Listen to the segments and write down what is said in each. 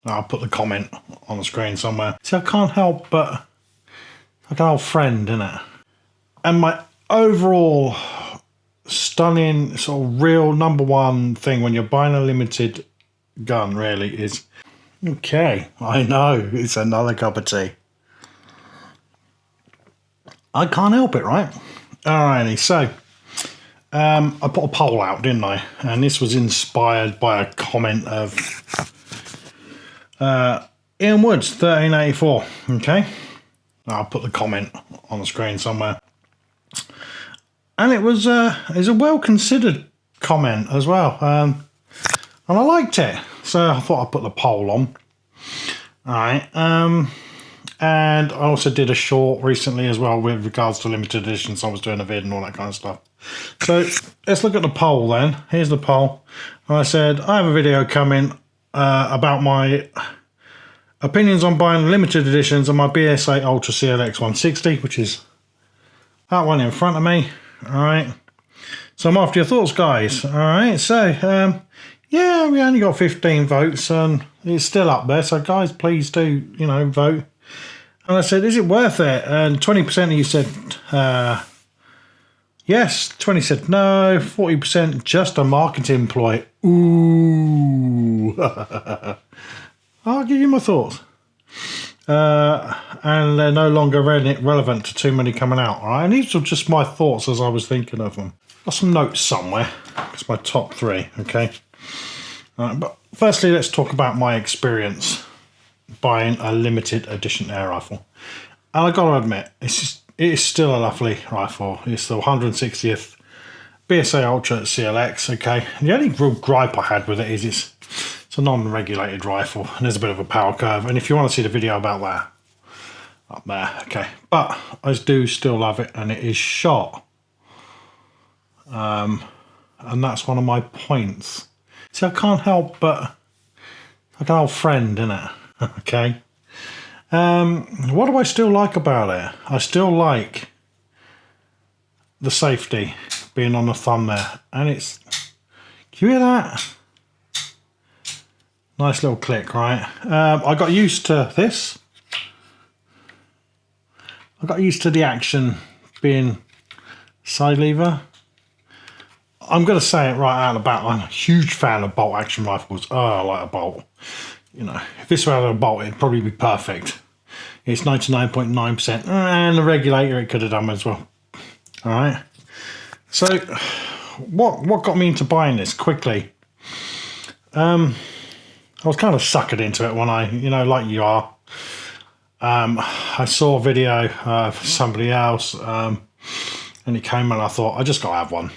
I'll put the comment on the screen somewhere. See, I can't help but like an old friend, innit? And my overall stunning sort of real number one thing when you're buying a limited gun really is, okay, I know it's another cup of tea. I can't help it, right? Alrighty, so I put a poll out, didn't I? And this was inspired by a comment of Ian Woods 1384. Okay, I'll put the comment on the screen somewhere. And it was a well considered comment as well, and I liked it, so I thought I'd put the poll on. All right, and I also did a short recently as well with regards to limited editions. I was doing a vid and all that kind of stuff. So let's look at the poll then. Here's the poll. I said I have a video coming about my opinions on buying limited editions of my BSA Ultra CLX 160, which is that one in front of me. All right, so I'm after your thoughts, guys. All right, so yeah, we only got 15 votes and it's still up there, so guys, please do, you know, vote. And I said, is it worth it? And 20% of you said yes, 20 said no, 40% just a marketing ploy. Ooh. I'll give you my thoughts. And they're no longer relevant to too many coming out. All right, and these are just my thoughts as I was thinking of them. Got some notes somewhere. It's my top three. Okay. All right, but firstly, let's talk about my experience buying a limited edition air rifle. And I got to admit, it is still a lovely rifle. It's the 160th BSA Ultra CLX. Okay. The only real gripe I had with it is it's a non-regulated rifle and there's a bit of a power curve, and if you want to see the video about that, up there. Okay, but I do still love it and it is shot, and that's one of my points. See, I can't help but like an old friend, innit? Okay, what do I still like about it? I still like the safety being on the thumb there, and it's, can you hear that? Nice little click, right? I got used to this. I got used to the action being side lever. I'm going to say it right out of the bat. I'm a huge fan of bolt action rifles. Oh, I like a bolt. You know, if this were a bolt, it'd probably be perfect. It's 99.9%, and the regulator it could have done as well. All right. So, what got me into buying this quickly? I was kind of suckered into it when I, you know, like you are. I saw a video of somebody else, and it came and I thought, I just got to have one.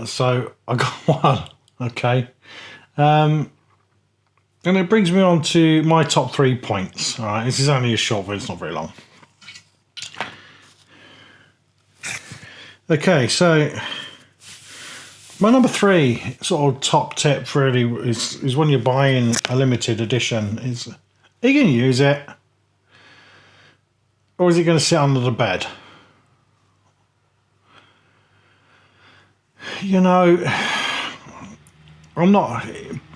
So I got one, okay. And it brings me on to my top 3 points. All right, this is only a short video, it's not very long. Okay, so my number 3 sort of top tip really is when you're buying a limited edition is, are you going to use it? Or is it going to sit under the bed? You know, I'm not,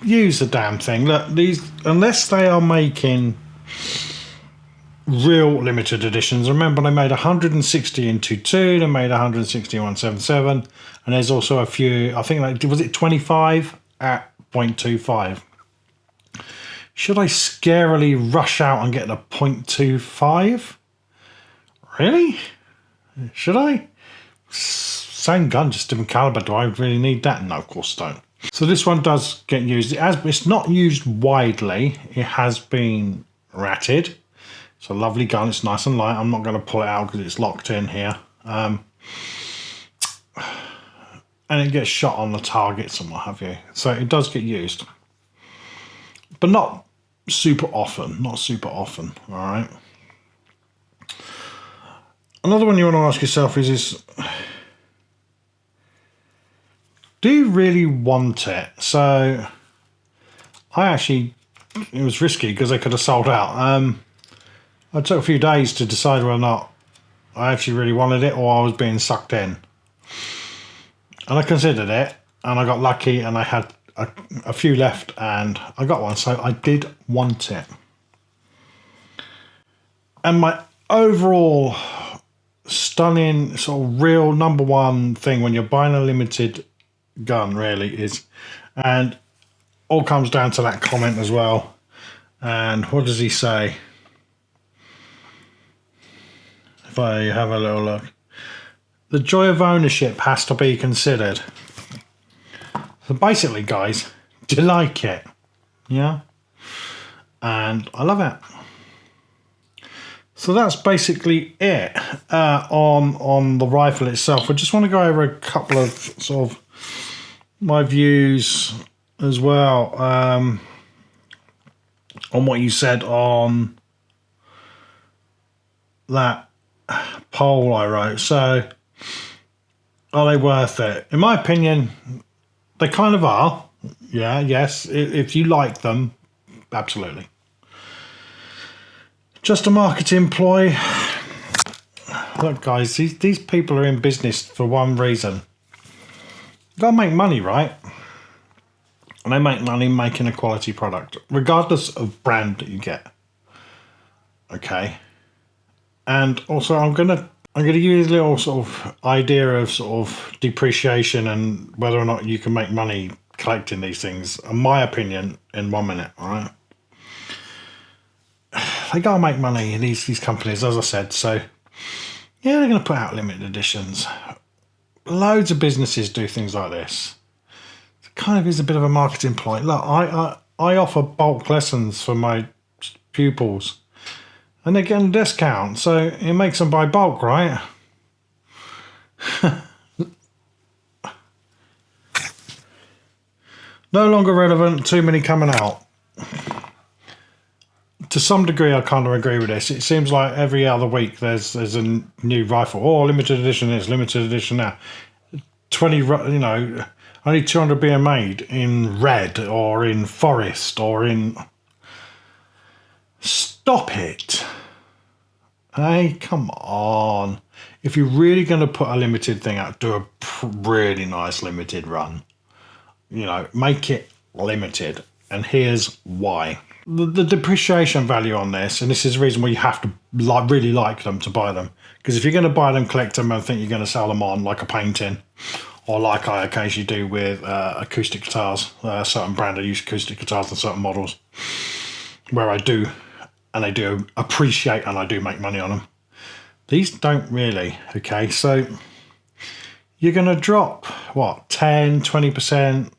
use the damn thing. Look, these, unless they are making real limited editions, remember they made 160 in 2.2, they made 160 in 177, and there's also a few, I think, like, was it 25 at 0.25? Should I scarily rush out and get the 0.25? Really? Should I? Same gun, just different caliber. Do I really need that? No, of course I don't. So this one does get used. It's not used widely. It has been ratted. It's a lovely gun. It's nice and light. I'm not going to pull it out because it's locked in here. And it gets shot on the targets and what have you. So it does get used. But not super often. Not super often. All right. Another one you want to ask yourself is do you really want it? So it was risky because they could have sold out. I took a few days to decide whether or not I actually really wanted it or I was being sucked in. And I considered it, and I got lucky, and I had a few left, and I got one, so I did want it. And my overall stunning sort of real number one thing when you're buying a limited gun really is, and all comes down to that comment as well. And what does he say? If I have a little look, the joy of ownership has to be considered. So basically, guys, do you like it? Yeah, and I love it. So that's basically it on the rifle itself. I just want to go over a couple of sort of my views as well on what you said on that poll I wrote. So, are they worth it? In my opinion, they kind of are. Yeah, yes. If you like them, absolutely. Just a marketing ploy. Look, guys, these people are in business for one reason. You've got to make money, right? And they make money making a quality product, regardless of brand that you get. Okay. And also, I'm gonna use a little sort of idea of sort of depreciation and whether or not you can make money collecting these things. In my opinion, in 1 minute, all right? They gotta make money in these companies, as I said. So yeah, they're gonna put out limited editions. Loads of businesses do things like this. It kind of is a bit of a marketing ploy. Look, I offer bulk lessons for my pupils, and they're getting a discount, so it makes them buy bulk, right? No longer relevant. Too many coming out. To some degree, I kind of agree with this. It seems like every other week there's a new rifle. Oh, limited edition this, limited edition that. 20, you know, only 200 being made in red or in forest or in. Stop it. Hey, come on. If you're really going to put a limited thing out, do a really nice limited run. You know, make it limited. And here's why. The depreciation value on this, and this is the reason why you have to really like them to buy them. Because if you're going to buy them, collect them, and think you're going to sell them on like a painting, or like I occasionally do with acoustic guitars, a certain brand I use acoustic guitars and certain models, where I do, and they do appreciate and I do make money on them. These don't really, okay? So you're going to drop, what, 10, 20%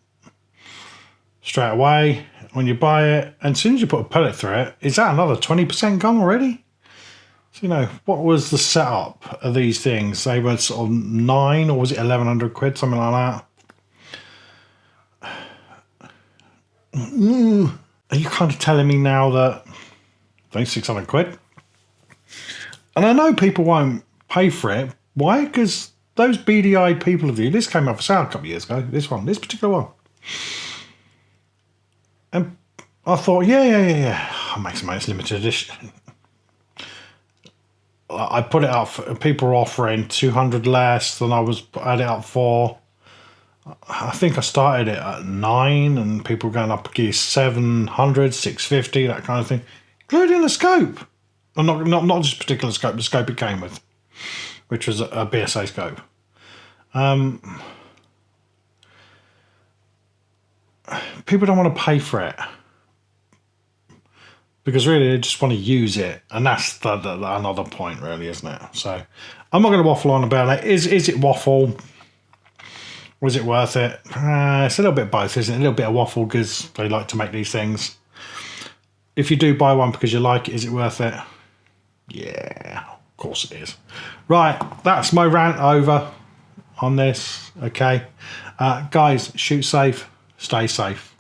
straight away when you buy it, and as soon as you put a pellet through it, is that another 20% gone already? So, you know, what was the setup of these things? They were sort of 9, or was it 1,100 quid, something like that? Are you kind of telling me now that only 600 quid? And I know people won't pay for it. Why? Because those BDI people of you, this came up for sale a couple of years ago, this particular one. And I thought, yeah, I'll make some nice limited edition. I put it up, people were offering 200 less than I had it up for. I think I started it at 9, and people were going up against 700, 650, that kind of thing, including the scope. Well, not just a particular scope, the scope it came with, which was a BSA scope. People don't want to pay for it because really they just want to use it, and that's another point, really, isn't it? So I'm not going to waffle on about it. Is it waffle? Was it worth it? It's a little bit of both, isn't it? A little bit of waffle because they like to make these things. If you do buy one because you like it, is it worth it? Yeah, of course it is. Right, that's my rant over on this. Okay, guys, shoot safe. Stay safe.